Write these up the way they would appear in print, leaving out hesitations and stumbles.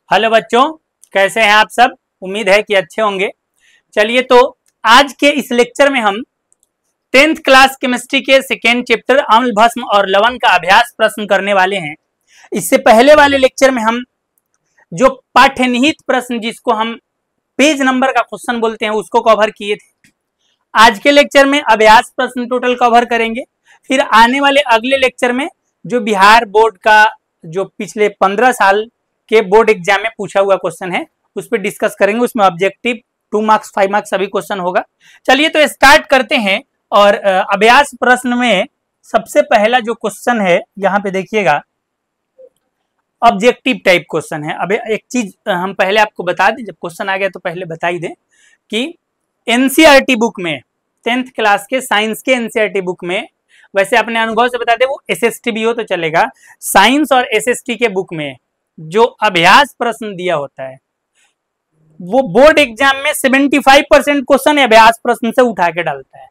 Hello बच्चों, कैसे हैं आप सब। उम्मीद है कि अच्छे होंगे। चलिए तो आज के इस लेक्चर में हम 10th क्लास केमिस्ट्री के सेकेंड चैप्टर अम्ल भस्म और लवण का अभ्यास प्रश्न करने वाले हैं। इससे पहले वाले लेक्चर में हम जो पाठ्यनिहित प्रश्न जिसको हम पेज नंबर का क्वेश्चन बोलते हैं उसको कवर किए थे। आज के लेक्चर में अभ्यास प्रश्न टोटल कवर करेंगे। फिर आने वाले अगले लेक्चर में जो बिहार बोर्ड का जो पिछले 15 साल के बोर्ड एग्जाम में पूछा हुआ क्वेश्चन है उस पर डिस्कस करेंगे। उसमें ऑब्जेक्टिव 2 मार्क्स 5 मार्क्स सभी क्वेश्चन होगा। चलिए तो स्टार्ट करते हैं। और अभ्यास प्रश्न में सबसे पहला जो क्वेश्चन है यहाँ पे देखिएगा, ऑब्जेक्टिव टाइप क्वेश्चन है। अब एक चीज हम पहले आपको बता दें, जब क्वेश्चन आ गया तो पहले बता ही दें कि एनसीईआरटी बुक में 10th क्लास के साइंस के एनसीईआरटी बुक में, वैसे अपने अनुभव से बता दें वो एसएसटी भी हो तो चलेगा, साइंस और एसएसटी के बुक में जो अभ्यास प्रश्न दिया होता है वो बोर्ड एग्जाम में 75% क्वेश्चन अभ्यास प्रश्न से उठा के डालता है।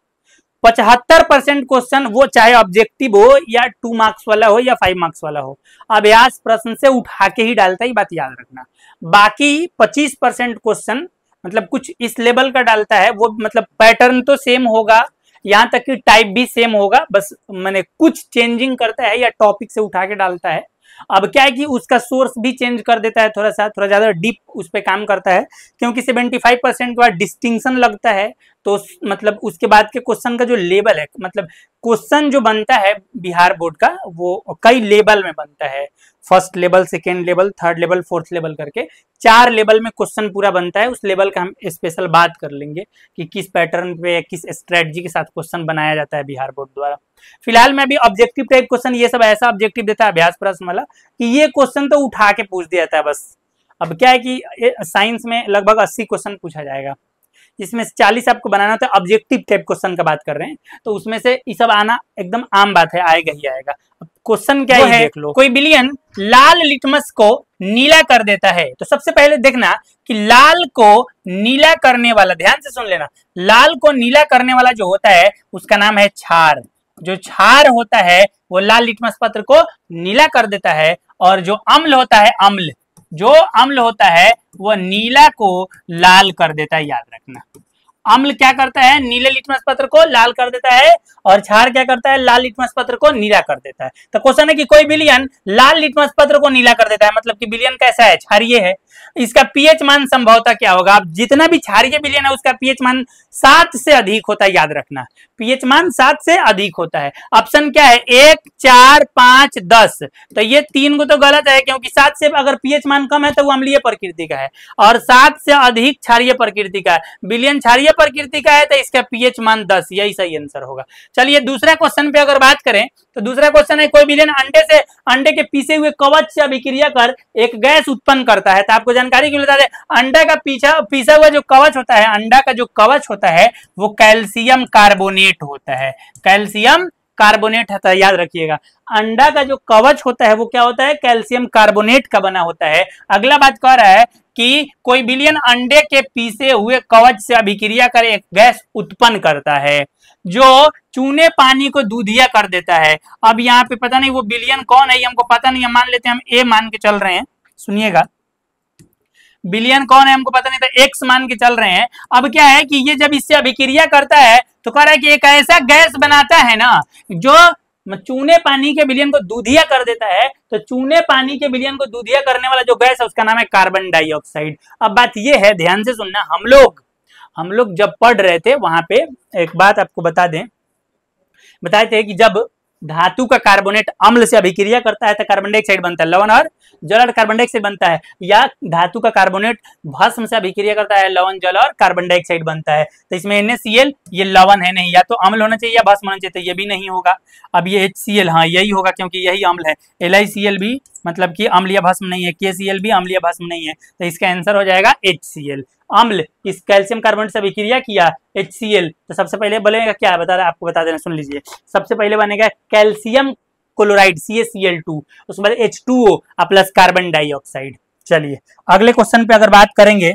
75% क्वेश्चन वो चाहे ऑब्जेक्टिव हो या 2 मार्क्स वाला हो या 5 मार्क्स वाला हो, अभ्यास प्रश्न से उठा के ही डालता है, बात याद रखना। बाकी 25% क्वेश्चन मतलब कुछ इस लेवल का डालता है, वो मतलब पैटर्न तो सेम होगा, यहाँ तक कि टाइप भी सेम होगा, बस मैंने कुछ चेंजिंग करता है या टॉपिक से उठा के डालता है। अब क्या है कि उसका सोर्स भी चेंज कर देता है, थोड़ा ज्यादा डीप उस पे काम करता है, क्योंकि 75% के बाद डिस्टिंक्शन लगता है। तो मतलब उसके बाद के क्वेश्चन का जो लेवल है, मतलब क्वेश्चन जो बनता है बिहार बोर्ड का वो कई लेवल में बनता है। First level, second level, third level, fourth level करके 4 लेवल में क्वेश्चन पूरा बनता है। उस लेवल का हम स्पेशल बात कर लेंगे कि किस पैटर्न पे किस स्ट्रेटजी के साथ क्वेश्चन बनाया जाता है बिहार बोर्ड द्वारा। फिलहाल मैं अभी ऑब्जेक्टिव टाइप क्वेश्चन ये सब ऐसा ऑब्जेक्टिव देता है अभ्यास प्रश्न वाला कि ये क्वेश्चन तो उठा के पूछ दिया जाता है बस। अब क्या है कि साइंस में लगभग 80 क्वेश्चन पूछा जाएगा, जिसमें 40 आपको बनाना होता है। ऑब्जेक्टिव टाइप क्वेश्चन का बात कर रहे हैं तो उसमें से ये सब आना एकदम आम बात है, आएगा ही आएगा। अब क्वेश्चन क्या है देख लो, कोई विलयन लाल लिटमस को नीला कर देता है। तो सबसे पहले देखना कि लाल को नीला करने वाला, ध्यान से सुन लेना, लाल को नीला करने वाला जो होता है उसका नाम है क्षार। जो क्षार होता है वो लाल लिटमस पत्र को नीला कर देता है, और जो अम्ल होता है, जो अम्ल होता है वो नीला को लाल कर देता है। याद रखना, अम्ल क्या करता है, नीले लिटमस पत्र को लाल कर देता है, और क्षार क्या करता है, लाल लिटमस पत्र को नीला कर देता है। तो क्वेश्चन है कि कोई विलयन लाल लिटमस पत्र को नीला कर देता है, मतलब कि विलयन कैसा है, क्षारीय है। इसका पीएच मान संभवतः क्या होगा, अब जितना भी क्षारीय विलयन है उसका पीएच मान 7 से अधिक होता है। याद रखना, पीएच मान 7 से अधिक होता है। ऑप्शन क्या है, 1, 4, 5, 10। तो ये 3 को तो गलत है, क्योंकि 7 से अगर पीएच मान कम है तो वो अम्लीय प्रकृति का है, और 7 से अधिक क्षारीय प्रकृति का है। विलयन क्षारीय प्रकृति का है तो इसका पीएच मान 10, यही सही आंसर होगा। चलिए दूसरा क्वेश्चन पे अगर बात करें तो दूसरा क्वेश्चन है, कोई विलयन अंडे के पीसे हुए कवच से अभिक्रिया कर एक गैस उत्पन्न करता है। तो आपको जानकारी क्यों बता दें, अंडा का पीसा हुआ जो कवच होता है, अंडा का जो कवच होता है वो कैल्शियम कार्बोनेट होता है। कैल्शियम कार्बोनेट होता है, याद रखिएगा। अंडा का जो कवच होता है वो क्या होता है, कैल्शियम कार्बोनेट का बना होता है। अगला बात कह रहा है कि कोई विलयन अंडे के पीसे हुए कवच से अभिक्रिया कर एक गैस उत्पन्न करता है जो चूने पानी को दूधिया कर देता है। अब यहाँ पे पता नहीं वो विलयन कौन है, हमको पता नहीं है, मान लेते हैं हम ए मान के चल रहे हैं। सुनिएगा, विलयन कौन है हमको पता नहीं था, एक्स मान के चल रहे हैं। अब क्या है कि ये जब इससे अभिक्रिया करता है तो कह रहा है कि एक ऐसा गैस बनाता है ना जो चूने पानी के विलयन को दूधिया कर देता है। तो चूने पानी के विलयन को दूधिया करने वाला जो गैस है उसका नाम है कार्बन डाइऑक्साइड। अब बात ये है, ध्यान से सुनना, हम लोग जब पढ़ रहे थे वहां पे एक बात आपको बताए थे कि जब धातु का कार्बोनेट अम्ल से अभिक्रिया करता है तो कार्बन डाइऑक्साइड बनता है, लवण और जल और कार्बन डाइऑक्साइड बनता है, या धातु का कार्बोनेट भस्म से अभिक्रिया करता है, लवण, जल और कार्बन डाइऑक्साइड बनता है। तो इसमें NaCl ये लवण है नहीं, या तो अम्ल होना चाहिए या भस्म होना चाहिए, तो ये भी नहीं होगा। अब ये HCl, हाँ यही होगा क्योंकि यही अम्ल है। LiCl भी मतलब कि अम्ल या भस्म नहीं है, KCl भी अम्ल या भस्म नहीं है, तो इसका आंसर हो जाएगा HCl। अम्ल इस कैल्शियम कार्बोनेट से अभिक्रिया किया HCl, तो सबसे पहले बनेगा क्या, बता रहा आपको बता देना, सुन लीजिए। सबसे पहले बनेगा कैल्शियम क्लोराइड CaCl2, उसके बाद H2O प्लस कार्बन डाइऑक्साइड। चलिए अगले क्वेश्चन पे अगर बात करेंगे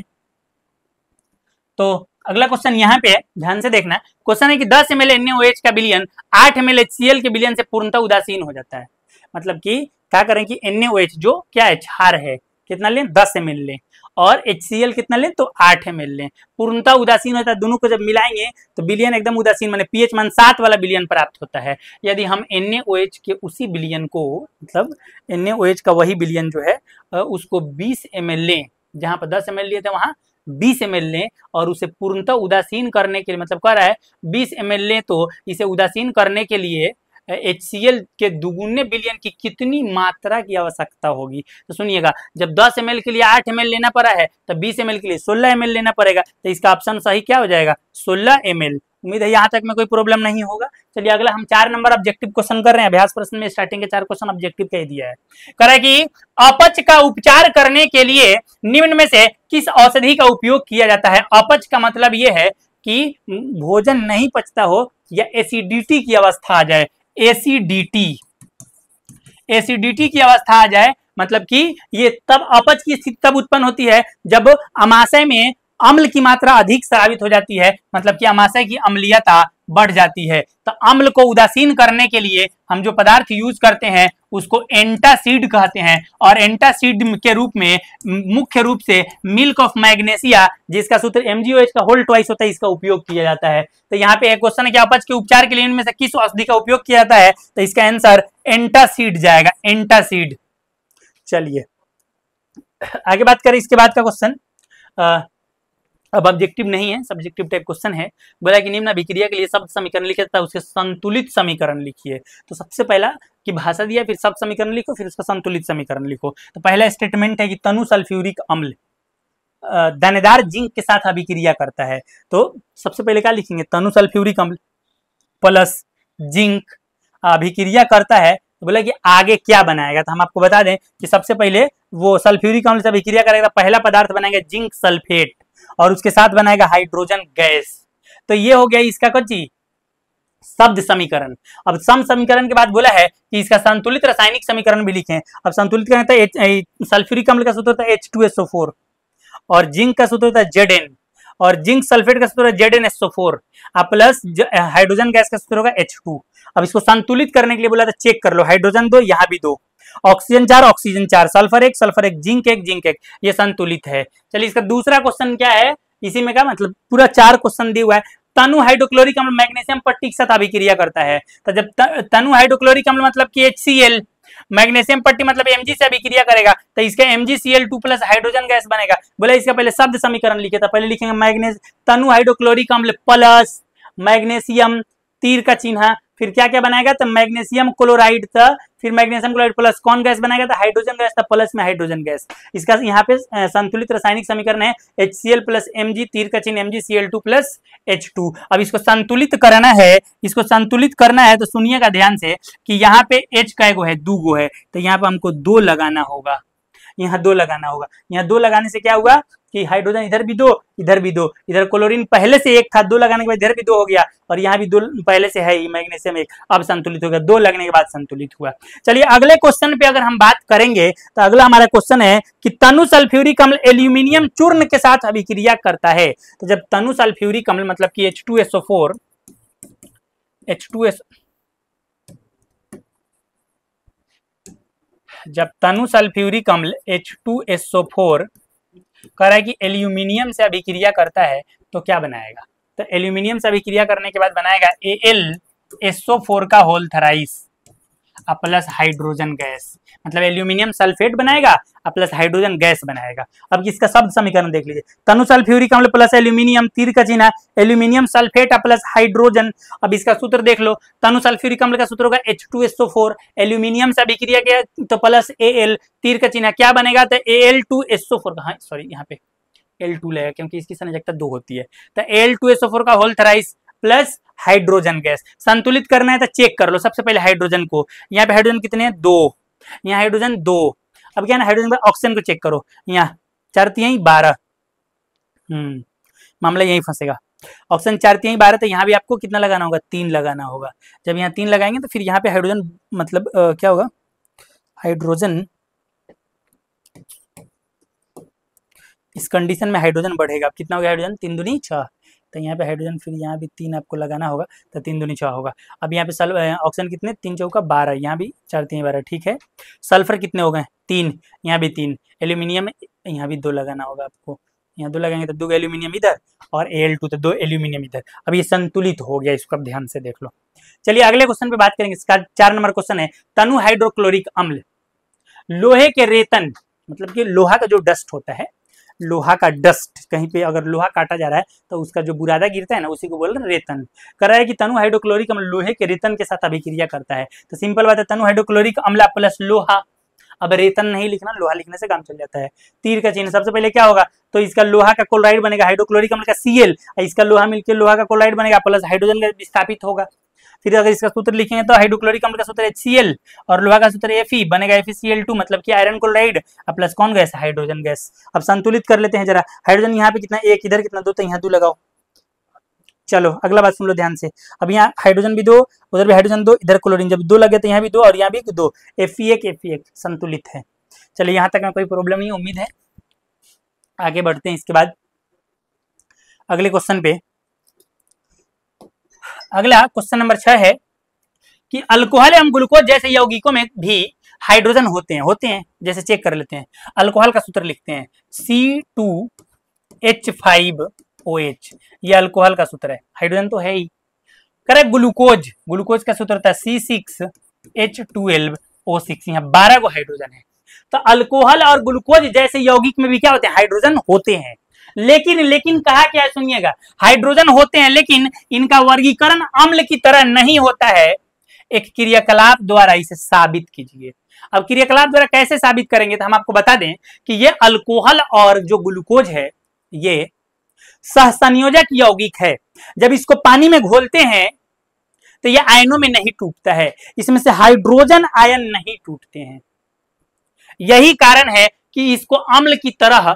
तो अगला क्वेश्चन यहाँ पे ध्यान से देखना। क्वेश्चन है कि 10 ml NaOH का विलयन 8 ml HCl के विलयन से पूर्णतः उदासीन हो जाता है। मतलब कि क्या करें कि NaOH जो क्या है, क्षार है, कितना लें 10 ml लें, और HCl कितना लें तो 8 ml लें। पूर्णतः उदासीन होता है, दोनों को जब मिलाएंगे तो विलयन एकदम उदासीन माने pH मान 7 वाला विलयन प्राप्त होता है। यदि हम NaOH के उसी विलयन को, मतलब NaOH का वही विलयन जो है उसको 20 ml लें, जहां पर 10 ml लिए थे वहां 20 ml लें, और उसे पूर्णतः उदासीन करने के लिए, मतलब कह रहा है 20 ml लें, तो इसे उदासीन करने के लिए HCl के दुगुने विलयन की कितनी मात्रा की आवश्यकता होगी। तो सुनिएगा, जब 10 ml के लिए 8 ml लेना पड़ा है, तो 20 ml के लिए 16 ml लेना पड़ेगा। तो इसका ऑप्शन सही क्या हो जाएगा, 16 ml। उम्मीद है यहाँ तक में कोई प्रॉब्लम नहीं होगा। चलिए अगला हम 4 नंबर ऑब्जेक्टिव क्वेश्चन कर रहे हैं। अभ्यास प्रश्न में स्टार्टिंग के 4 क्वेश्चन ऑब्जेक्टिव का ही दिया है। कह रहा है कि अपच का उपचार करने के लिए निम्न में से किस औषधि का उपयोग किया जाता है। अपच का मतलब ये है कि भोजन नहीं पचता हो या एसिडिटी की अवस्था आ जाए। एसिडिटी की अवस्था आ जाए, मतलब कि ये तब अपच की स्थिति तब उत्पन्न होती है जब अमाशय में अम्ल की मात्रा अधिक स्रावित हो जाती है, मतलब कि अमाशय की अम्लीयता बढ़ जाती है। तो अम्ल को उदासीन करने के लिए हम जो पदार्थ यूज करते हैं उसको एंटासिड कहते हैं, और एंटासिड के रूप में मुख्य रूप से मिल्क ऑफ मैग्नेशिया, जिसका सूत्र MgOH का होल ट्वाइस होता है, इसका उपयोग किया जाता है। तो यहाँ पे एक क्वेश्चन है कि अपच के उपचार के लिए इनमें से किस औषधि का उपयोग किया जाता है, तो इसका आंसर एंटासिड जाएगा, एंटासिड। चलिए आगे बात करें इसके बाद का क्वेश्चन। अब ऑब्जेक्टिव नहीं है, सब्जेक्टिव टाइप क्वेश्चन है। बोला कि निम्न अभिक्रिया के लिए शब्द समीकरण लिखे तथा उसके संतुलित समीकरण लिखिए। तो सबसे पहला कि भाषा दिया, फिर शब्द समीकरण लिखो, फिर उसका संतुलित समीकरण लिखो। तो पहला स्टेटमेंट है कि तनु सल्फ्यूरिक अम्ल दानेदार जिंक के साथ अभिक्रिया करता है। तो सबसे पहले क्या लिखेंगे, तनु सल्फ्यूरिक अम्ल प्लस जिंक अभिक्रिया करता है। तो बोला कि आगे क्या बनाएगा, तो हम आपको बता दें कि सबसे पहले वो सल्फ्यूरिक अम्ल से अभिक्रिया करेगा, पहला पदार्थ बनाएगा जिंक सल्फेट, और उसके साथ बनाएगा हाइड्रोजन गैस। तो ये हो गया इसका कच्ची शब्द समीकरण। अब सम समीकरण के बाद बोला है कि इसका संतुलित रासायनिक समीकरण भी लिखें। अब संतुलित करना था, सल्फ्यूरिक अम्ल का सूत्र होता है H2SO4, और जिंक का सूत्र होता है Zn, और जिंक सल्फेट का सूत्र है ZnSO4, प्लस हाइड्रोजन गैस का सूत्र होगा H2। अब इसको संतुलित करने के लिए बोला था, चेक कर लो, हाइड्रोजन 2, यहाँ भी 2, ऑक्सीजन 4, सल्फर 1, जिंक 1, ये संतुलित है। चलिए इसका दूसरा क्वेश्चन क्या है, इसी में का मतलब पूरा 4 क्वेश्चन दिया हुआ है। तनु हाइड्रोक्लोरिक अम्ल मैग्नीशियम पट्टी के साथ अभिक्रिया करता है। तो जब तनु हाइड्रोक्लोरिक अम्ल मतलब कि HCl, मैग्नीशियम पट्टी मतलब Mg से अभिक्रिया करेगा, तो इसका MgCl2 प्लस हाइड्रोजन गैस बनेगा। बोले इसका पहले शब्द समीकरण लिखे, तो पहले लिखेंगे तनु हाइड्रोक्लोरिक अम्ल प्लस मैग्नीशियम तीर का चिन्ह, फिर क्या क्या बनाएगा, तो मैग्नीशियम क्लोराइड था, फिर मैग्नीशियम क्लोराइड प्लस कौन गैस बनाएगा, तो हाइड्रोजन गैस था, प्लस में हाइड्रोजन गैस। इसका यहाँ पे संतुलित रासायनिक समीकरण है HCl प्लस Mg तीर का चिन्ह MgCl2 प्लस H2। अब इसको संतुलित करना है, इसको संतुलित करना है, तो सुनिएगा ध्यान से कि यहाँ पे H का एगो है, 2 गो है, तो यहाँ पे हमको 2 लगाना होगा, यहाँ 2 लगाना होगा। यहाँ 2 लगाने से क्या हुआ कि हाइड्रोजन इधर भी 2, इधर भी 2, इधर क्लोरीन पहले से 1 था, 2 लगाने के बाद इधर भी 2 हो गया, और यहाँ भी 2 पहले से है ही, मैग्नीशियम 1, अब संतुलित हो गया, 2 लगने के बाद संतुलित हुआ। चलिए अगले क्वेश्चन पे अगर हम बात करेंगे, तो अगला हमारा क्वेश्चन है कि तनु सल्फ्यूरिक अम्ल एल्यूमिनियम चूर्ण के साथ अभिक्रिया करता है। तो जब तनु सल्फ्यूरिक अम्ल मतलब कि H2SO4, जब तनु सल्फ्यूरिक अम्ल H2SO4 कह रहा है कि एल्यूमिनियम से अभिक्रिया करता है, तो क्या बनाएगा, तो एल्यूमिनियम से अभिक्रिया करने के बाद बनाएगा AlSO4 का होल थराइस प्लस हाइड्रोजन गैस, मतलब एल्यूमिनियम सल्फेट बनाएगा प्लस हाइड्रोजन गैस बनाएगा। अब इसका शब्द समीकरण देख लीजिए, तनु सल्फ्यूरिक अम्ल प्लस एल्यूमिनियम तीर का चिन्ह एल्यूमिनियम सल्फेट प्लस हाइड्रोजन। अब इसका सूत्र देख लो, तनु सल्फ्यूरिक अम्ल का सूत्र होगा H2SO4, एल्यूमिनियम से अभिक्रिया किया तो प्लस Al, तीर का चिन्ह क्या बनेगा, तो Al2SO4, हाँ सॉरी यहाँ पे L2 लगेगा क्योंकि इसकी संयोजकता 2 होती है, तो Al2SO4 का होल थराइस प्लस हाइड्रोजन गैस। संतुलित करना है तो चेक कर लो, सबसे पहले हाइड्रोजन को, यहाँ पे हाइड्रोजन कितने हैं, 2, यहाँ हाइड्रोजन 2। अब क्या है ना, हाइड्रोजन पर ऑक्सीजन को चेक करो, यहाँ 4 3 12, मामला यही फंसेगा। ऑक्सीजन 4 3 12, तो यहाँ भी आपको कितना लगाना होगा, 3 लगाना होगा। जब यहाँ 3 लगाएंगे तो फिर यहाँ पे हाइड्रोजन मतलब क्या होगा, हाइड्रोजन इस कंडीशन में हाइड्रोजन बढ़ेगा। कितना हो गया हाइड्रोजन, 3 दूनी 6, तो यहाँ पे हाइड्रोजन, फिर यहाँ भी 3 आपको लगाना होगा, तो 3 दूनी 6 होगा। अब यहाँ पे ऑक्सीजन कितने, 3 चौका 12, यहाँ भी 4 3 12, ठीक है। सल्फर कितने हो गए, 3, यहाँ भी 3। एल्यूमिनियम यहाँ भी 2 लगाना होगा आपको, यहाँ 2 लगाएंगे तो 2 एल्यूमिनियम इधर और Al2 तो 2 एल्यूमिनियम इधर। अब ये संतुलित हो गया, इसको अब ध्यान से देख लो। चलिए अगले क्वेश्चन पे बात करेंगे। इसका 4 नंबर क्वेश्चन है, तनु हाइड्रोक्लोरिक अम्ल लोहे के रेतन, मतलब कि लोहा का जो डस्ट होता है, लोहा का डस्ट, कहीं पे अगर लोहा काटा जा रहा है तो उसका जो बुरादा गिरता है ना, उसी को बोल रहे हैं रेतन। कर रहा है कि तनु हाइड्रोक्लोरिक अम्ल लोहे के रेतन के साथ अभिक्रिया करता है। तो सिंपल बात है, तनु हाइड्रोक्लोरिक अम्ल प्लस लोहा। अब रेतन नहीं लिखना, लोहा लिखने से काम चल जाता है। तीर का चिन्ह, सबसे पहले क्या होगा, तो इसका लोहा का क्लोराइड बनेगा, हाइड्रोक्लोरिक अम्ल का Cl, इसका लोहा मिलकर लोहा का क्लोराइड बनेगा, प्लस हाइड्रोजन का विस्थापित होगा। फिर अगर इसका सूत्र लिखेंगे तो हाइड्रोक्लोरिक अम्ल का सूत्र HCl और लोहा का सूत्र Fe बनेगा FeCl2, मतलब कि आयरन क्लोराइड प्लस कौन गैस, हाइड्रोजन गैस। अब संतुलित कर लेते हैं जरा। हाइड्रोजन यहाँ पे कितना, 1, इधर कितना 2, तो यहाँ 2 लगाओ। चलो अगला बात सुन लो ध्यान से। अब यहाँ हाइड्रोजन भी 2, उधर भी हाइड्रोजन 2, इधर क्लोरीन जब 2 लगे तो यहाँ भी 2 और यहाँ भी 2, Fe1 संतुलित है। चलिए यहाँ तक में कोई प्रॉब्लम नहीं, उम्मीद है। आगे बढ़ते हैं इसके बाद अगले क्वेश्चन पे। अगला क्वेश्चन नंबर 6 है कि अल्कोहल एवं ग्लूकोज जैसे यौगिकों में भी हाइड्रोजन होते हैं। जैसे चेक कर लेते हैं, अल्कोहल का सूत्र लिखते हैं C2H5OH, ये अल्कोहल का सूत्र है, हाइड्रोजन तो है ही। करेक्ट। ग्लूकोज का सूत्र था C6H12O6, यहाँ 12 को हाइड्रोजन है। तो अल्कोहल और ग्लूकोज जैसे यौगिक में भी क्या होते हैं, हाइड्रोजन होते हैं। लेकिन कहा क्या है, सुनिएगा, हाइड्रोजन होते हैं लेकिन इनका वर्गीकरण अम्ल की तरह नहीं होता है। एक क्रियाकलाप द्वारा इसे साबित कीजिए। अब क्रियाकलाप द्वारा कैसे साबित करेंगे, तो हम आपको बता दें कि ये अल्कोहल और जो ग्लूकोज है ये सहसंयोजक यौगिक है। जब इसको पानी में घोलते हैं तो ये आयनों में नहीं टूटता है, इसमें से हाइड्रोजन आयन नहीं टूटते हैं। यही कारण है कि इसको अम्ल की तरह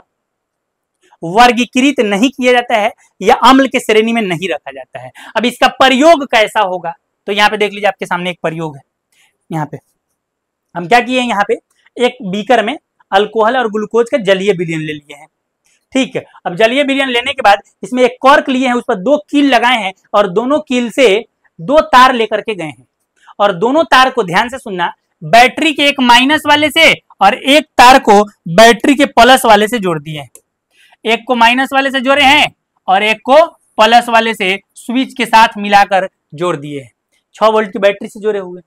वर्गीकृत नहीं किया जाता है या अम्ल के श्रेणी में नहीं रखा जाता है। अब इसका प्रयोग कैसा होगा, तो यहाँ पे देख लीजिए, आपके सामने एक प्रयोग है। यहाँ पे हम क्या किए हैं, यहाँ पे एक बीकर में अल्कोहल और ग्लूकोज का जलीय विलयन ले लिए हैं। ठीक है। अब जलीय विलयन लेने के बाद इसमें एक कॉर्क लिए हैं, उस पर 2 कील लगाए हैं और दोनों कील से 2 तार लेकर के गए हैं। और दोनों तार को ध्यान से सुनना, बैटरी के एक माइनस वाले से और एक तार को बैटरी के प्लस वाले से जोड़ दिए हैं। एक को माइनस वाले से जोड़े हैं और एक को प्लस वाले से स्विच के साथ मिलाकर जोड़ दिए हैं। 6 वोल्ट की बैटरी से जोड़े हुए।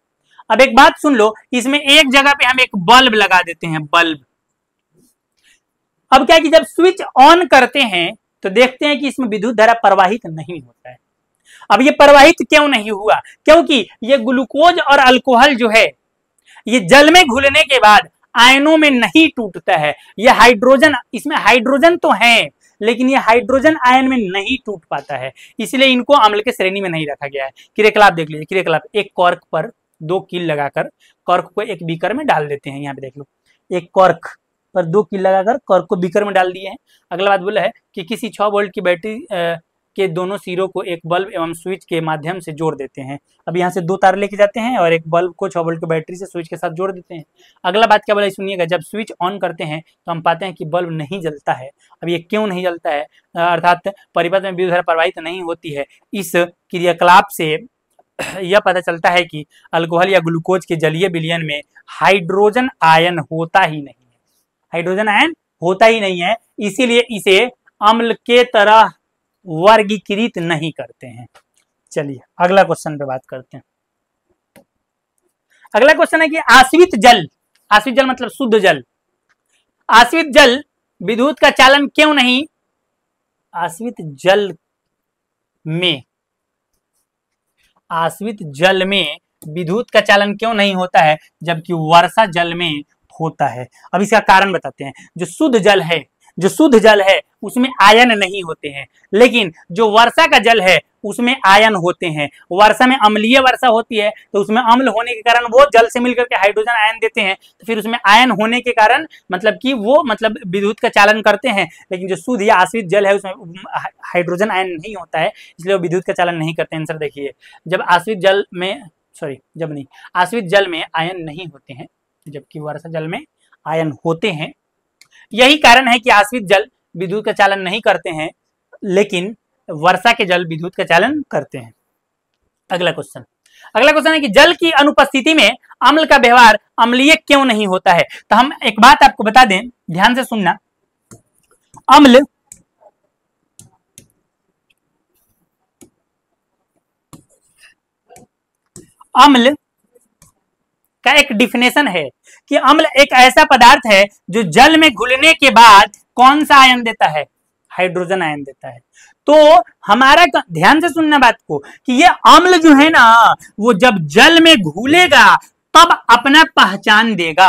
अब एक बात सुन लो, इसमें एक जगह पे हम एक बल्ब लगा देते हैं, बल्ब। अब क्या कि जब स्विच ऑन करते हैं तो देखते हैं कि इसमें विद्युत धारा प्रवाहित नहीं होता है। अब ये प्रवाहित क्यों नहीं हुआ, क्योंकि ये ग्लूकोज और अल्कोहल जो है ये जल में घुलने के बाद आयनों में नहीं टूटता है। ये हाइड्रोजन, इसमें हाइड्रोजन तो है लेकिन ये हाइड्रोजन आयन में नहीं टूट पाता है, इसलिए इनको अम्ल के श्रेणी में नहीं रखा गया है। क्रियाकलाप देख लीजिए। क्रियाकलाप, एक कॉर्क पर 2 कील लगाकर कॉर्क को एक बीकर में डाल देते हैं। यहाँ पे देख लो, एक कॉर्क पर 2 कील लगाकर कॉर्क को बीकर में डाल दिए हैं। अगला बात बोला है कि किसी 6 वोल्ट की बैटरी के दोनों सिरों को एक बल्ब एवं स्विच के माध्यम से जोड़ देते हैं। अब यहाँ से 2 तार लेके जाते हैं और एक बल्ब को 6 वोल्ट की बैटरी से स्विच के साथ जोड़ देते हैं। अगला बात क्या बोला, सुनिएगा, जब स्विच ऑन करते हैं तो हम पाते हैं कि बल्ब नहीं जलता है। अब ये क्यों नहीं जलता है, अर्थात परिपथ में विद्युत धारा प्रवाहित नहीं होती है। इस क्रियाकलाप से यह पता चलता है कि अल्कोहल या ग्लूकोज के जलीय विलयन में हाइड्रोजन आयन होता ही नहीं है। हाइड्रोजन आयन होता ही नहीं है, इसीलिए इसे अम्ल के तरह वर्गीकृत नहीं करते हैं। चलिए अगला क्वेश्चन पे बात करते हैं। अगला क्वेश्चन है कि आश्रित जल, आश्रित जल मतलब शुद्ध जल, आश्रित जल विद्युत का चालन क्यों नहीं, आश्रित जल में विद्युत का चालन क्यों नहीं होता है जबकि वर्षा जल में होता है। अब इसका कारण बताते हैं। जो शुद्ध जल है उसमें आयन नहीं होते हैं, लेकिन जो वर्षा का जल है उसमें आयन होते हैं। वर्षा में अम्लीय वर्षा होती है तो उसमें अम्ल होने के कारण वो जल से मिलकर के हाइड्रोजन आयन देते हैं, तो फिर उसमें आयन होने के कारण मतलब कि वो मतलब विद्युत का चालन करते हैं। लेकिन जो शुद्ध या आश्रित जल है उसमें हाइड्रोजन आयन नहीं होता है, इसलिए वो विद्युत का चालन नहीं करते। आंसर देखिए, आश्रित जल में आयन नहीं होते हैं जबकि वर्षा जल में आयन होते हैं। यही कारण है कि आश्रित जल विद्युत का चालन नहीं करते हैं, लेकिन वर्षा के जल विद्युत का चालन करते हैं। अगला क्वेश्चन है कि जल की अनुपस्थिति में अम्ल का व्यवहार अम्लीय क्यों नहीं होता है। तो हम एक बात आपको बता दें, ध्यान से सुनना। अम्ल का एक डिफिनेशन है कि अम्ल एक ऐसा पदार्थ है जो जल में घुलने के बाद कौन सा आयन देता है, हाइड्रोजन आयन देता है। तो हमारा ध्यान से सुनना बात को कि ये अम्ल जो है ना, वो जब जल में घुलेगा तब अपना पहचान देगा,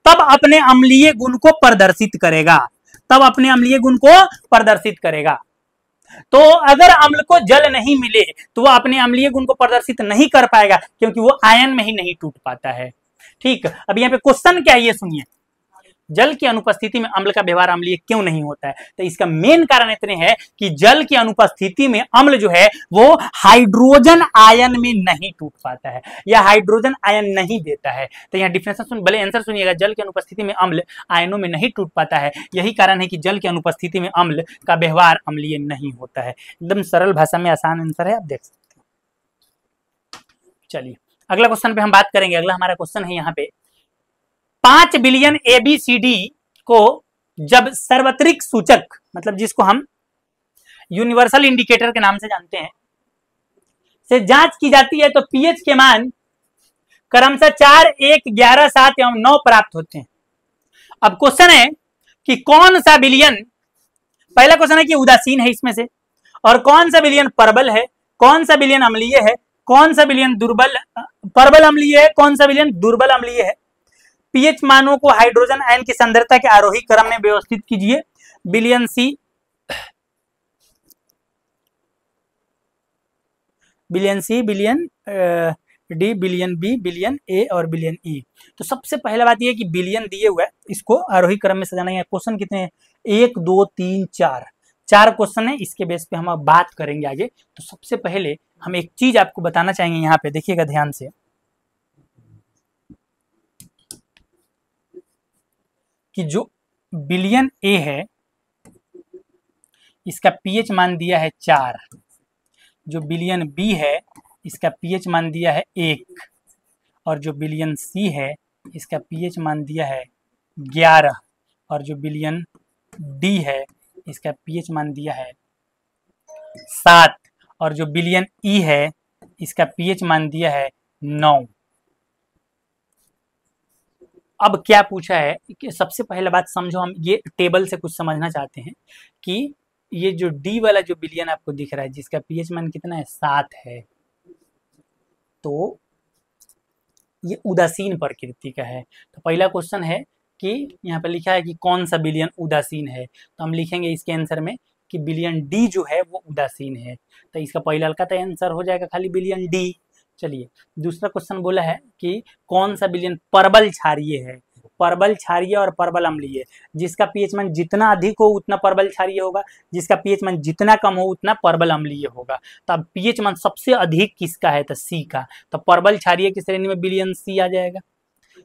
तब अपने अम्लीय गुण को प्रदर्शित करेगा, तो अगर अम्ल को जल नहीं मिले तो वो अपने अम्लीय गुण को प्रदर्शित नहीं कर पाएगा, क्योंकि वो आयन में ही नहीं टूट पाता है। ठीक, अब यहाँ पे क्वेश्चन क्या है ये सुनिए, जल की अनुपस्थिति में अम्ल का व्यवहार अम्लीय क्यों नहीं होता है। तो इसका मेन कारण इतने है कि जल की अनुपस्थिति में अम्ल जो है वो हाइड्रोजन आयन में नहीं टूट पाता है या हाइड्रोजन आयन नहीं देता है। तो यहाँ डिफिनेशन सुन, भले आंसर सुनिएगा, जल की अनुपस्थिति में अम्ल आयनों में नहीं टूट पाता है, यही कारण है कि जल की अनुपस्थिति में अम्ल का व्यवहार अम्लीय नहीं होता है। एकदम सरल भाषा में आसान आंसर है, आप देख सकते हैं। चलिए अगला क्वेश्चन पे हम बात करेंगे। अगला हमारा क्वेश्चन है यहाँ पे 5 बिलियन ABCD को जब सार्वत्रिक सूचक, मतलब जिसको हम यूनिवर्सल इंडिकेटर के नाम से जानते हैं, से जांच की जाती है तो पीएच के मान क्रमशः 4, 1, 11, 7 एवं 9 प्राप्त होते हैं। अब क्वेश्चन है कि कौन सा बिलियन, पहला क्वेश्चन है कि उदासीन है इसमें से, और कौन सा बिलियन प्रबल है, कौन सा बिलियन अम्लीय है, कौन सा बिलियन दुर्बल प्रबल अम्लीय है, कौन सा बिलियन दुर्बल अम्लीय है। पीएच मानों को हाइड्रोजन आयन की सांद्रता के आरोही क्रम में व्यवस्थित कीजिए। Billion C, billion D, billion B, billion A और बिलियन ई। तो सबसे पहला बात यह है कि बिलियन दिए हुआ है, इसको आरोही क्रम में सजाना है। क्वेश्चन कितने हैं, 1, 2, 3, 4 क्वेश्चन है, इसके बेस पे हम अब बात करेंगे आगे। तो सबसे पहले हम एक चीज आपको बताना चाहेंगे, यहाँ पे देखिएगा ध्यान से कि जो बिलियन ए है इसका पीएच मान दिया है 4, जो बिलियन बी है इसका पीएच मान दिया है 1, और जो बिलियन सी है इसका पीएच मान दिया है 11, और जो बिलियन डी है इसका पीएच मान दिया है 7, और जो बिलियन ई है इसका पीएच मान दिया है 9। अब क्या पूछा है कि सबसे पहले बात समझो, हम ये टेबल से कुछ समझना चाहते हैं कि ये जो डी वाला जो बिलियन आपको दिख रहा है जिसका पीएच मान कितना है, 7 है, तो ये उदासीन प्रकृति का है। तो पहला क्वेश्चन है कि यहाँ पे लिखा है कि कौन सा बिलियन उदासीन है, तो हम लिखेंगे इसके आंसर में कि बिलियन डी जो है वो उदासीन है। तो इसका पहला का तो आंसर हो जाएगा खाली बिलियन डी। चलिए दूसरा क्वेश्चन बोला है कि कौन सा बिलियन प्रबल क्षारीय है, प्रबल क्षारीय और प्रबल अम्लीय, जिसका पीएच मान जितना अधिक हो उतना प्रबल क्षारीय होगा, जिसका पीएच मान जितना कम हो उतना प्रबल अम्लीय होगा। तो अब पीएच मान सबसे अधिक किसका है, तो सी का, तो प्रबल क्षारीय की श्रेणी में बिलियन सी आ जाएगा,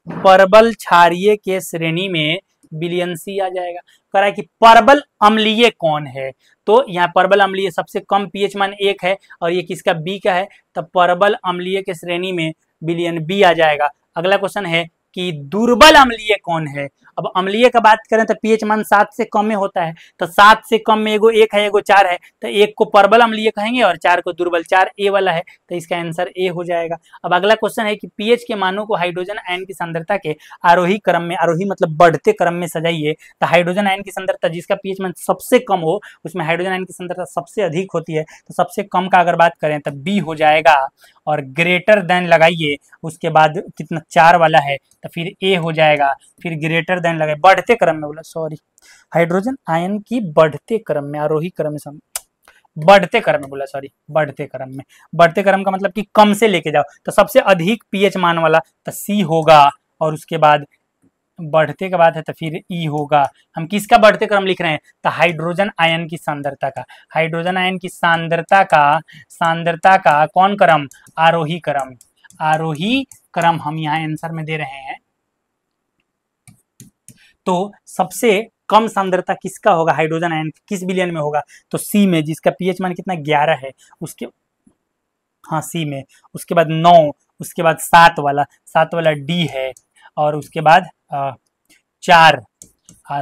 प्रबल क्षारीय के श्रेणी में बिलियन सी आ जाएगा। कह रहा है कि प्रबल अम्लीय कौन है, तो यहाँ प्रबल अम्लीय सबसे कम पीएच मान 1 है और ये किसका, बी का है, तो प्रबल अम्लीय के श्रेणी में बिलियन बी आ जाएगा। अगला क्वेश्चन है कि दुर्बल अम्लीय कौन है। अब अम्लीय का बात करें तो पीएच मान 7 से कम में होता है, तो 7 से कम में एगो 1 है एगो 4 है, तो 1 को प्रबल अम्लीय कहेंगे और 4 को दुर्बल, 4 ए वाला है, तो इसका आंसर ए हो जाएगा। अब अगला क्वेश्चन है कि पीएच के मानों को हाइड्रोजन आयन की सांद्रता के आरोही क्रम में, आरोही मतलब बढ़ते क्रम में सजाइए। तो हाइड्रोजन आयन की सांद्रता जिसका पीएच मान सबसे कम हो उसमें हाइड्रोजन आयन की सांद्रता सबसे अधिक होती है, तो सबसे कम का अगर बात करें तो बी हो जाएगा, और ग्रेटर देन लगाइए, उसके बाद कितना 4 वाला है तो फिर ए हो जाएगा, फिर ग्रेटर देन लगाए, बढ़ते क्रम में बोला, सॉरी, हाइड्रोजन आयन की बढ़ते क्रम में, आरोही क्रम में, बढ़ते क्रम में बोला, सॉरी, बढ़ते क्रम में, बढ़ते क्रम का मतलब कि कम से लेके जाओ, तो सबसे अधिक पीएच मान वाला तो सी होगा, और उसके बाद बढ़ते के बाद है तो फिर ई होगा। हम किसका बढ़ते क्रम लिख रहे हैं, तो हाइड्रोजन आयन की सांद्रता का, हाइड्रोजन आयन की सांद्रता का कौन क्रम, आरोही क्रम, आरोही क्रम हम यहाँ आंसर में दे रहे हैं। तो सबसे कम सांद्रता किसका होगा, हाइड्रोजन आयन किस विलयन में होगा, तो सी में, जिसका पीएच मान कितना 11 है उसके, हाँ सी में, उसके बाद 9, उसके बाद 7 वाला डी है, और उसके बाद 4,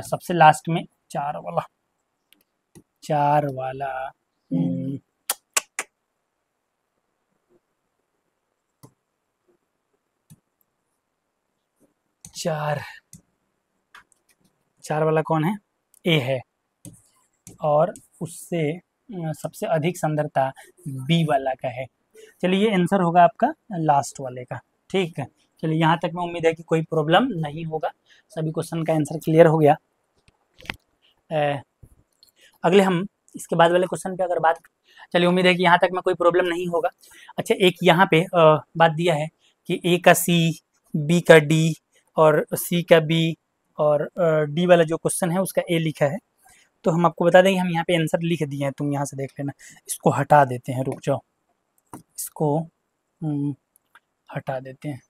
सबसे लास्ट में 4 वाला 4 वाला कौन है, ए है, और उससे सबसे अधिक सांद्रता बी वाला का है। चलिए ये आंसर होगा आपका लास्ट वाले का, ठीक है। चलिए यहाँ तक में उम्मीद है कि कोई प्रॉब्लम नहीं होगा, सभी क्वेश्चन का आंसर क्लियर हो गया। अगले हम इसके बाद वाले क्वेश्चन पे अगर बात, चलिए उम्मीद है कि यहाँ तक में कोई प्रॉब्लम नहीं होगा। अच्छा, एक यहाँ पे बात दिया है कि ए का सी, बी का डी और सी का बी, और डी वाला जो क्वेश्चन है उसका ए लिखा है। तो हम आपको बता देंगे, हम यहाँ पे आंसर लिख दिए हैं, तुम यहाँ से देख लेना। इसको हटा देते हैं, रुक जाओ, इसको हटा देते हैं,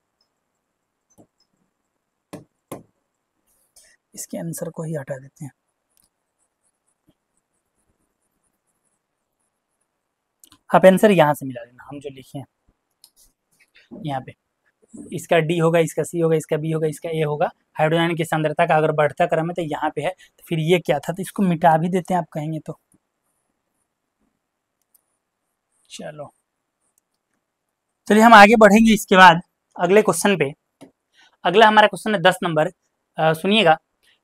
इसके आंसर को ही हटा देते हैं। आप आंसर यहाँ से मिला देना, हम जो लिखे हैं यहाँ पे, इसका डी होगा, इसका सी होगा, इसका बी होगा, इसका ए होगा। हाइड्रोजन की सांद्रता का अगर बढ़ता क्रम है तो यहाँ पे है, तो फिर ये क्या था, तो इसको मिटा भी देते हैं आप कहेंगे तो। चलो चलिए हम आगे बढ़ेंगे इसके बाद अगले क्वेश्चन पे। अगला हमारा क्वेश्चन है 10 नंबर, सुनिएगा।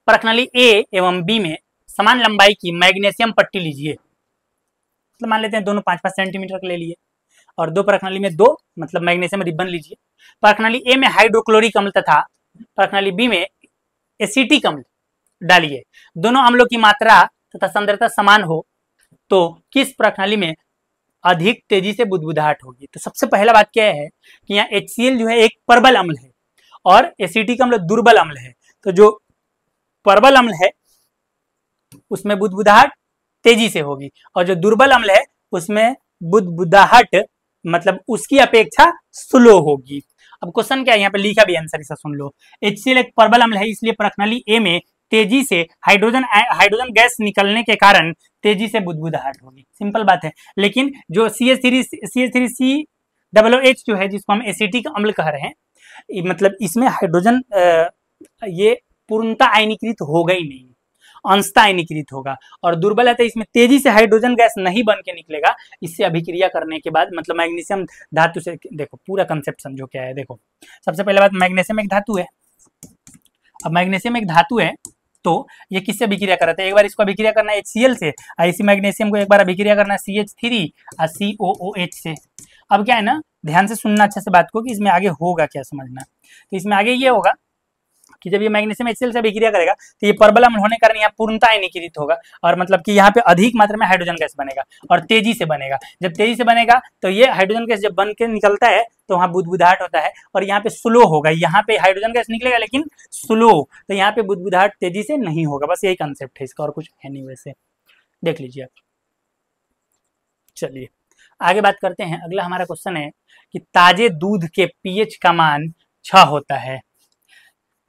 प्रश्नावली ए एवं बी में समान लंबाई की मैग्नीशियम पट्टी लीजिए, मतलब मान लेते हैं दोनों 5-5 सेंटीमीटर का ले लिए, और दो प्रश्नावली में 2 मतलब मैग्नीशियम रिबन लीजिए। प्रश्नावली ए में हाइड्रोक्लोरिक अम्ल तथा प्रश्नावली बी में एसिटिक अम्ल डालिए, दोनों अम्लों की मात्रा तथा सांद्रता समान हो तो किस प्रश्नावली में अधिक तेजी से बुदबुदाहट होगी। तो सबसे पहला बात क्या है कि यहाँ HCl जो है एक प्रबल अम्ल है और एसिटिक अम्ल दुर्बल अम्ल है। तो जो प्रबल अम्ल है उसमें बुदबुदाहट तेजी से होगी, और जो दुर्बल अम्ल है उसमें बुदबुदाहट मतलब उसकी अपेक्षा स्लो होगी। अब क्वेश्चन क्या है, यहाँ पे लिखा भी आंसर, इसे सुन लो। HCl एक प्रबल अम्ल है, इसलिए प्रश्नावली ए में तेजी से हाइड्रोजन गैस निकलने के कारण तेजी से बुदबुदाहट होगी, सिंपल बात है। लेकिन जो CH3COOH जो है, जिसको हम एसिटिक अम्ल कह रहे हैं, मतलब इसमें हाइड्रोजन ये पूर्णतः आयनीकृत होगा ही नहीं, अंशतः आयनीकृत होगा, और दुर्बल है तो इसमें तेजी से हाइड्रोजन गैस नहीं बन के निकलेगा। इससे अभिक्रिया करने के बाद, मतलब मैग्नीशियम धातु से, देखो पूरा कंसेप्ट समझो क्या है। देखो सबसे पहले बात, मैग्नीशियम एक धातु है। अब मैग्नीशियम एक धातु है तो ये किससे अभिक्रिया कर रहा था, एक बार इसको अभिक्रिया करना है HCl से, और इसी मैग्नीशियम को एक बार अभिक्रिया करना है CH3 और COOH से। अब क्या है ना, ध्यान से सुनना अच्छे से बात को, कि इसमें आगे होगा क्या समझना। तो इसमें आगे ये होगा कि जब ये मैग्नीशियम HCl से अभिक्रिया करेगा तो ये प्रबल अम्ल होने के कारण यहाँ पूर्णतः आयनीकृत होगा, और मतलब कि यहाँ पे अधिक मात्रा में हाइड्रोजन गैस बनेगा और तेजी से बनेगा। जब तेजी से बनेगा तो ये हाइड्रोजन गैस जब बन के निकलता है तो वहाँ बुदबुदाहट होता है, और यहाँ पे स्लो होगा। यहाँ पे हाइड्रोजन गैस निकलेगा लेकिन स्लो, तो यहाँ पे बुदबुदाहट तेजी से नहीं होगा। बस यही कंसेप्ट है इसका, और कुछ है नहीं, वैसे देख लीजिए आप। चलिए आगे बात करते हैं। अगला हमारा क्वेश्चन है कि ताजे दूध के पीएच का मान 6 होता है,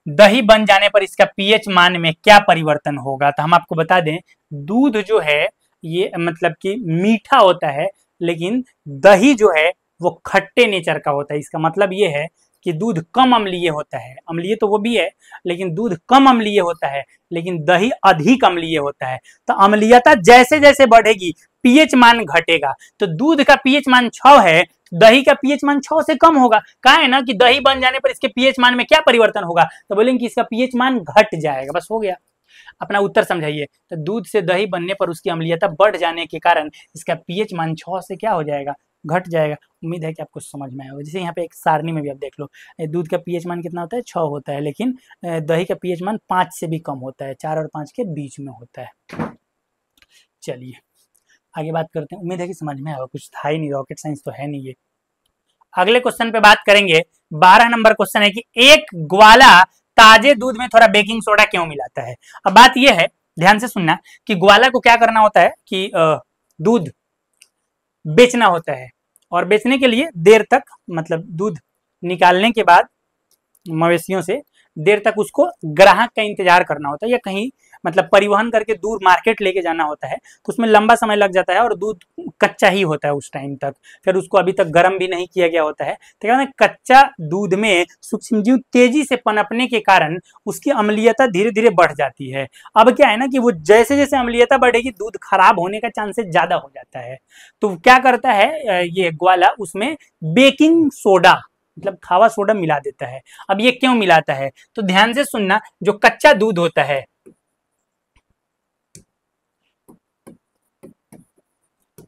दही बन जाने पर इसका पीएच मान में क्या परिवर्तन होगा। तो हम आपको बता दें, दूध जो है ये मतलब कि मीठा होता है, लेकिन दही जो है वो खट्टे नेचर का होता है। इसका मतलब ये है कि दूध कम अम्लीय होता है, अम्लीय तो वो भी है लेकिन दूध कम अम्लीय होता है, लेकिन दही अधिक अम्लीय होता है। तो अम्लीयता जैसे जैसे बढ़ेगी पीएच मान घटेगा। तो दूध का पीएच मान 6 है, दही का पीएच मान 6 से कम होगा। कहा है ना कि दही बन जाने पर इसके पीएच मान में क्या परिवर्तन होगा, तो बोलेंगे कि इसका पीएच मान घट जाएगा। बस हो गया, अपना उत्तर समझाइए। तो दूध से दही बनने पर उसकी अम्लीयता बढ़ जाने के कारण इसका पीएच मान 6 से क्या हो जाएगा, घट जाएगा। उम्मीद है कि आपको समझ में आएगा। जैसे यहाँ पे एक सारणी में भी आप देख लो, दूध का पीएच मान कितना होता है, 6 होता है, लेकिन दही का पीएच मान 5 से भी कम होता है, 4 और 5 के बीच में होता है। चलिए आगे बात करते हैं। उम्मीद है कि समझ में आएगा, कुछ था ही नहीं, रॉकेट साइंस तो है नहीं ये। अगले क्वेश्चन पे बात करेंगे। 12 नंबर क्वेश्चन है कि एक ग्वाला ताजे दूध में थोड़ा बेकिंग सोडा क्यों मिलाता है। अब बात यह है, ध्यान से सुनना, कि ग्वाला को क्या करना होता है कि दूध बेचना होता है, और बेचने के लिए देर तक, मतलब दूध निकालने के बाद मवेशियों से देर तक उसको ग्राहक का इंतजार करना होता है, या कहीं मतलब परिवहन करके दूर मार्केट लेके जाना होता है तो उसमें लंबा समय लग जाता है और दूध कच्चा ही होता है उस टाइम तक, फिर उसको अभी तक गर्म भी नहीं किया गया होता है। तो क्या है, कच्चा दूध में सूक्ष्मजीव तेजी से पनपने के कारण उसकी अम्लीयता धीरे धीरे बढ़ जाती है। अब क्या है ना कि वो जैसे जैसे अम्लीयता बढ़ेगी दूध खराब होने का चांसेस ज्यादा हो जाता है। तो क्या करता है ये ग्वाला, उसमें बेकिंग सोडा मतलब खावा सोडा मिला देता है। अब ये क्यों मिलाता है तो ध्यान से सुनना, जो कच्चा दूध होता है,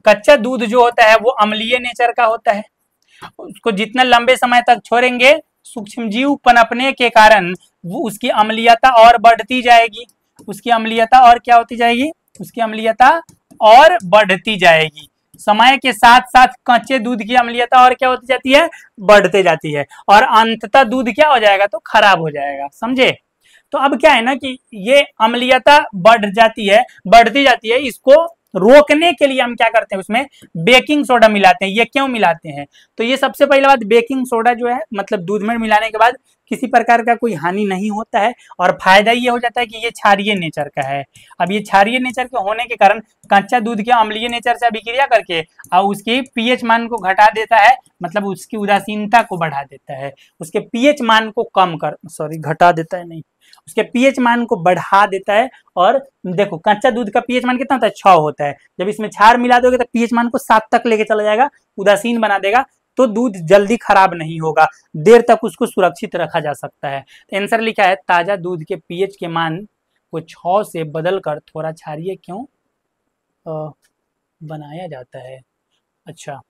कच्चा दूध जो होता है वो अम्लीय नेचर का होता है। उसको जितना लंबे समय तक छोड़ेंगे सूक्ष्मजीव पनपने के कारण वो उसकी अम्लीयता और बढ़ती जाएगी, उसकी अम्लीयता और क्या होती जाएगी, उसकी अम्लीयता और बढ़ती जाएगी। समय के साथ साथ कच्चे दूध की अम्लीयता और क्या होती जाती है, बढ़ते जाती है, और अंततः दूध क्या हो जाएगा, तो खराब हो जाएगा। समझे? तो अब क्या है ना कि ये अम्लीयता बढ़ जाती है, बढ़ती जाती है, इसको रोकने के लिए हम क्या करते हैं, उसमें बेकिंग सोडा मिलाते हैं। ये क्यों मिलाते हैं, तो ये सबसे पहले बात, बेकिंग सोडा जो है मतलब दूध में मिलाने के बाद किसी प्रकार का कोई हानि नहीं होता है, और फायदा ये हो जाता है कि ये क्षारीय नेचर का है। अब ये क्षारीय नेचर के होने के कारण कच्चा दूध के अम्लीय नेचर से अभिक्रिया करके और उसके पीएच मान को घटा देता है, मतलब उसकी उदासीनता को बढ़ा देता है, उसके पीएच मान को कम कर, सॉरी घटा देता है नहीं, उसके पीएच मान को बढ़ा देता है। और देखो कच्चा दूध का पीएच मान कितना होता है, 6 होता है, जब इसमें क्षार मिला दोगे तो पीएच मान को 7 तक लेके चला जाएगा, उदासीन बना देगा, तो दूध जल्दी खराब नहीं होगा, देर तक उसको सुरक्षित रखा जा सकता है। तो आंसर लिखा है ताजा दूध के पीएच के मान को 6 से बदलकर थोड़ा क्षारीय क्यों बनाया जाता है। अच्छा,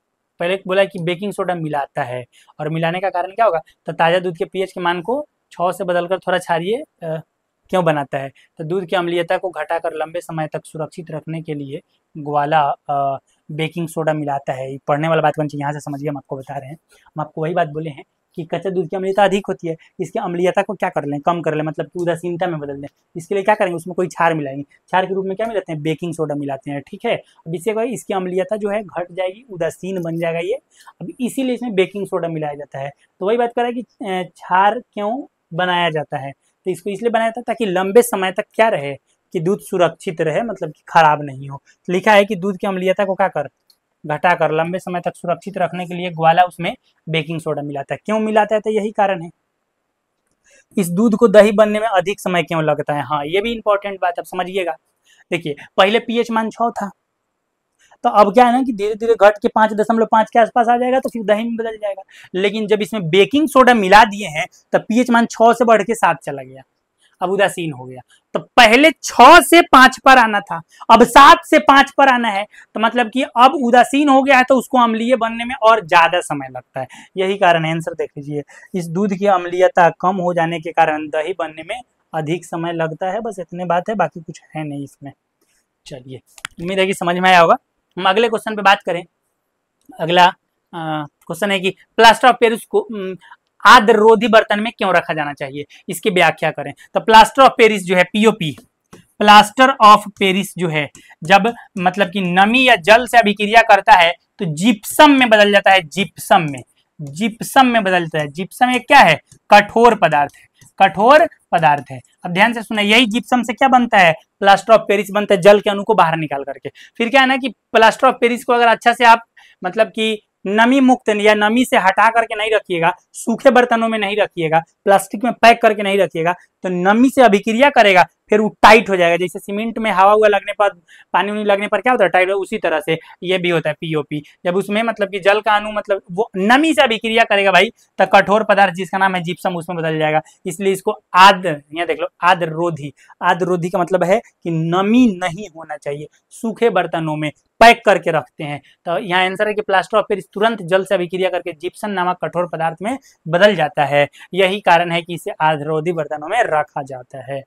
पहले बोला कि बेकिंग सोडा मिलाता है, और मिलाने का कारण क्या होगा, तो ताजा दूध के पीएच के मान को 6 से बदलकर थोड़ा क्षारीय क्यों बनाता है, तो दूध की अम्लीयता को घटाकर लंबे समय तक सुरक्षित रखने के लिए ग्वाला बेकिंग सोडा मिलाता है। ये पढ़ने वाला बात बन चाहिए, यहाँ से समझिए, हम आपको बता रहे हैं, हम आपको वही बात बोले हैं कि कच्चे दूध की अम्लीयता अधिक होती है, इसकी अम्लीयता को क्या कर लें, कम कर लें, मतलब कि उदासीनता में बदल दें। इसके लिए क्या करेंगे, उसमें कोई क्षार मिलाएंगे, क्षार के रूप में क्या मिलाते हैं, बेकिंग सोडा मिलाते हैं। ठीक है, अब इससे क्या, इसकी अम्लीयता जो है घट जाएगी, उदासीन बन जाएगा ये, अब इसीलिए इसमें बेकिंग सोडा मिलाया जाता है। तो वही बात कर रहा है कि क्षार क्यों बनाया जाता है, तो इसको इसलिए बनाया जाता है ताकि लंबे समय तक क्या रहे, कि दूध सुरक्षित रहे, मतलब कि खराब नहीं हो। तो लिखा है कि दूध की अम्लीयता को क्या कर, घटाकर लंबे समय तक सुरक्षित रखने के लिए ग्वाला उसमें बेकिंग सोडा मिलाता है। क्यों मिलाता है, तो यही कारण है। इस दूध को दही बनने में अधिक समय क्यों लगता है, हाँ ये भी इंपॉर्टेंट बात, अब समझिएगा। देखिए पहले पीएच मान 6 था, तो अब क्या है ना कि धीरे धीरे घट के 5.5 के आसपास आ जाएगा, तो फिर दही में बदल जाएगा। लेकिन जब इसमें बेकिंग सोडा मिला दिए हैं तब पीएच मान 6 से बढ़ के 7 चला गया, अब उदासीन हो गया। तो पहले 6 से 5 पर आना था, अब 7 से 5 पर आना है, तो मतलब कि अब उदासीन हो गया है, तो उसको अम्लीय बनने में और ज्यादा समय लगता है। यही कारण है, आंसर देख लीजिए, इस दूध की अम्लीयता कम हो जाने के कारण दही बनने में अधिक समय लगता है। बस इतने बात है, बाकी कुछ है नहीं इसमें। चलिए, उम्मीद है कि समझ में आया होगा। हम अगले क्वेश्चन पे बात करें। अगला क्वेश्चन है कि प्लास्टर ऑफ पेरिस को आर्द्ररोधी बर्तन में क्यों रखा जाना चाहिए, इसकी व्याख्या करें। तो प्लास्टर ऑफ पेरिस जो है, पीओपी, प्लास्टर ऑफ पेरिस जो है, जब मतलब कि नमी या जल से अभिक्रिया करता है तो जिप्सम में बदल जाता है, जिप्सम में, जिप्सम में बदल जाता है। जिप्सम एक क्या है, कठोर पदार्थ है, कठोर पदार्थ है। अब ध्यान से सुना, यही जिप्सम से क्या बनता है, प्लास्टर ऑफ पेरिस बनता है, जल के अणु को बाहर निकाल करके। फिर क्या है ना कि प्लास्टर ऑफ पेरिस को अगर अच्छा से आप मतलब कि नमी मुक्त या नमी से हटा करके नहीं रखिएगा, सूखे बर्तनों में नहीं रखिएगा, प्लास्टिक में पैक करके नहीं रखिएगा, तो नमी से अभिक्रिया करेगा, फिर वो टाइट हो जाएगा। जैसे सीमेंट में हवा हुआ लगने पर, पानी उनी लगने पर क्या होता है, टाइट, उसी तरह से ये भी होता है पीओपी। जब उसमें मतलब कि जल का अणु मतलब वो नमी से अभिक्रिया करेगा भाई, तो कठोर पदार्थ जिसका नाम है जिप्सम उसमें बदल जाएगा। इसलिए इसको आर्द्र, यहाँ देख लो, आर्द्ररोधी, आर्द्ररोधी का मतलब है कि नमी नहीं होना चाहिए, सूखे बर्तनों में पैक करके रखते हैं। तो यहाँ आंसर है कि प्लास्टर ऑफ पेरिस तुरंत जल से अभिक्रिया करके जिप्सम नामक कठोर पदार्थ में बदल जाता है। यही कारण है कि इसे आर्द्ररोधी बर्तनों में रखा जाता है।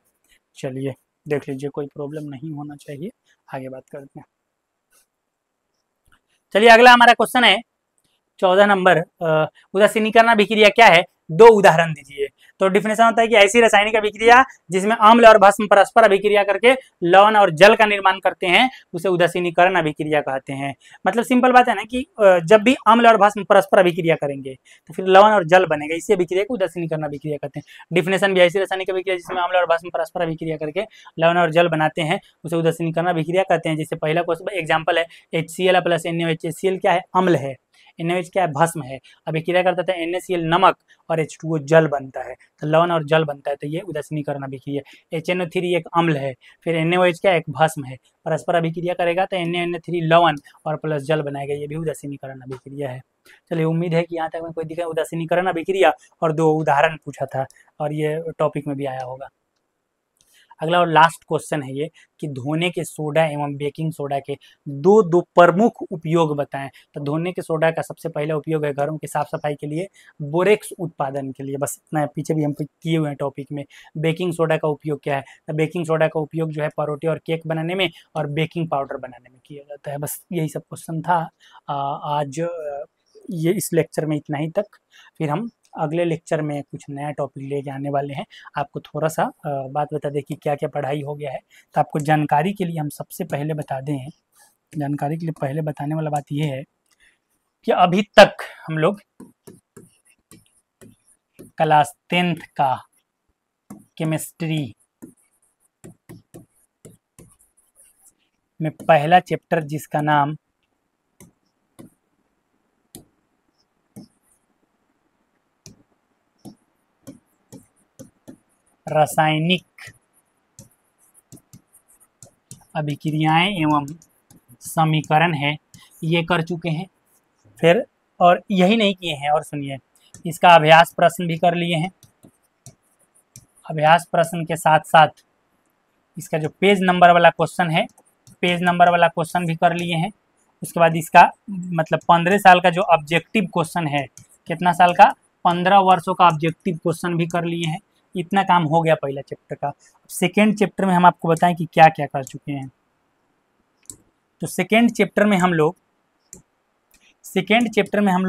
चलिए देख लीजिए, कोई प्रॉब्लम नहीं होना चाहिए, आगे बात करते हैं। चलिए अगला हमारा क्वेश्चन है 14 नंबर, उदासीनीकरण अभिक्रिया क्या है, 2 उदाहरण दीजिए। तो डिफिनेशन होता है कि ऐसी रासायनिक अभिक्रिया जिसमें अम्ल और भस्म परस्पर अभिक्रिया करके लवण और जल का निर्माण करते हैं उसे उदासीनीकरण अभिक्रिया कहते हैं। मतलब सिंपल बात है ना कि जब भी अम्ल और भस्म परस्पर अभिक्रिया करेंगे तो फिर लवण और जल बनेगा, इसी अभिक्रिया को उदासीनीकरण अभिक्रिया कहते हैं। डिफिनेशन भी ऐसी रासायनिक अभिक्रिया जिसमें अम्ल और भस्म परस्पर अभिक्रिया करके लवण और जल बनाते हैं उसे उदासीनीकरण अभिक्रिया कहते हैं। जैसे पहला क्वेश्चन एग्जाम्पल है HCl प्लस NaOH। HCl क्या है? अम्ल है। NaOH क्या है? भस्म है। अभिक्रिया करता था NaCl नमक और H2O जल बनता है, तो लवण और जल बनता है, तो ये उदासीनीकरण अभिक्रिया। HNO3 एक अम्ल है, फिर NaOH क्या? एक भस्म है, परस्पर अभिक्रिया करेगा तो NaNO3 लवण और प्लस जल बनाएगा, ये भी उदासीनीकरण अभिक्रिया है। चलिए, उम्मीद है कि यहाँ तक में कोई दिक्कत। उदासीनीकरण अभिक्रिया और 2 उदाहरण पूछा था और ये टॉपिक में भी आया होगा। अगला और लास्ट क्वेश्चन है ये कि धोने के सोडा एवं बेकिंग सोडा के दो प्रमुख उपयोग बताएं। तो धोने के सोडा का सबसे पहला उपयोग है घरों की साफ सफाई के लिए, बोरेक्स उत्पादन के लिए, बस इतना पीछे भी हम किए हुए हैं टॉपिक में। बेकिंग सोडा का उपयोग क्या है? तो बेकिंग सोडा का उपयोग जो है परोठे और केक बनाने में और बेकिंग पाउडर बनाने में किया जाता है। बस यही सब क्वेश्चन था आज ये इस लेक्चर में, इतना ही तक। फिर हम अगले लेक्चर में कुछ नया टॉपिक लेके आने वाले हैं। आपको थोड़ा सा बात बता दें कि क्या क्या पढ़ाई हो गया है। तो आपको जानकारी के लिए हम सबसे पहले बता दें, जानकारी के लिए पहले बताने वाला बात यह है कि अभी तक हम लोग क्लास 10th का केमिस्ट्री में पहला चैप्टर जिसका नाम रासायनिक अभिक्रियाएं एवं समीकरण है, ये कर चुके हैं। फिर और यही नहीं किए हैं, और सुनिए, इसका अभ्यास प्रश्न भी कर लिए हैं। अभ्यास प्रश्न के साथ साथ इसका जो पेज नंबर वाला क्वेश्चन है, पेज नंबर वाला क्वेश्चन भी कर लिए हैं। उसके बाद इसका मतलब 15 साल का जो ऑब्जेक्टिव क्वेश्चन है, कितना साल का? 15 वर्षों का ऑब्जेक्टिव क्वेश्चन भी कर लिए हैं। इतना काम हो गया पहला चैप्टर का। सेकेंड चैप्टर में हम आपको बताएं कि क्या क्या कर चुके हैं। तो सेकेंड चैप्टर में हम लोग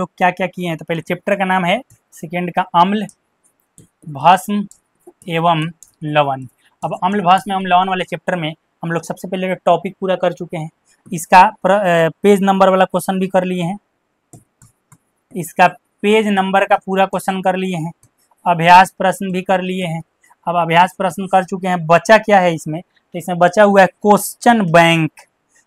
क्या क्या किए हैं। तो पहले चैप्टर का नाम है सेकेंड का अम्ल, भस्म एवं लवण। अब अम्ल, भस्म एवं लवण वाले चैप्टर में हम लोग सबसे पहले टॉपिक पूरा कर चुके हैं। इसका पेज नंबर वाला क्वेश्चन भी कर लिए हैं। इसका पेज नंबर का पूरा क्वेश्चन कर लिए हैं। अभ्यास प्रश्न भी कर लिए हैं। अब अभ्यास प्रश्न कर चुके हैं, बचा क्या है इसमें? तो इसमें बचा हुआ है क्वेश्चन बैंक।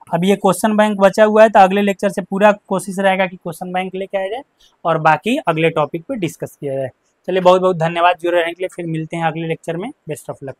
अब ये क्वेश्चन बैंक बचा हुआ है, तो अगले लेक्चर से पूरा कोशिश रहेगा कि क्वेश्चन बैंक लेके आया जाए और बाकी अगले टॉपिक पे डिस्कस किया जाए। चलिए, बहुत बहुत धन्यवाद जुड़े रहने के लिए। फिर मिलते हैं अगले लेक्चर में। Best of luck.